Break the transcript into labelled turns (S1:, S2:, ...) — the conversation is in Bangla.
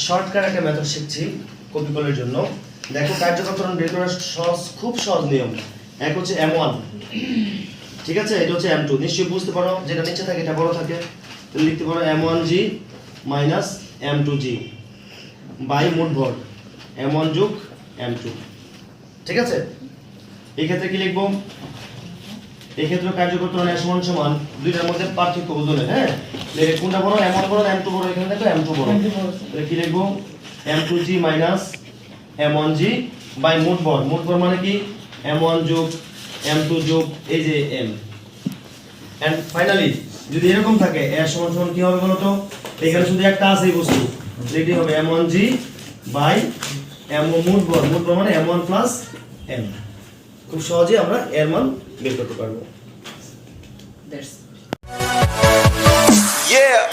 S1: শর্টকাট একটা মেথড শিখছি কপি করার জন্য। দেখো কার্যকরণ বের করার খুব সহজ নিয়ম। এক হচ্ছে m1, ঠিক আছে, এটা হচ্ছে m2। নিশ্চয়ই বুঝতে পারো, যেটা নিচে থাকে এটা বড় থাকে, তাহলে লিখতে পারো m1g মাইনাস m2g বাই মোট ভর m1 যোগ m2। ঠিক আছে, এই ক্ষেত্রে কি লিখবো? এই ক্ষেত্রে কার্যকরণ সমান সমান দুইটার মধ্যে পার্থক্য বুঝলে, হ্যাঁ, লিখে কোনটা বড়, m1 বড় m2 বড়, এখানে দেখো m2 বড়, তাহলে কি লিখবো? m2g মাইনাস m1g বাই মোট ভর। মোট ভর মানে কি? m1 যোগ m2 যোগ এই যে m। এন্ড ফাইনালি যদি এরকম থাকে এর সমান সমান কি হবে বলো তো? এখানে শুধু একটা আছে এই বস্তু, এটি হবে m1g বাই m মোট ভর। মোট ভর মানে m1 প্লাস m। খুব সহজে আমরা এর মান বের করতে পারবো।
S2: Yeah.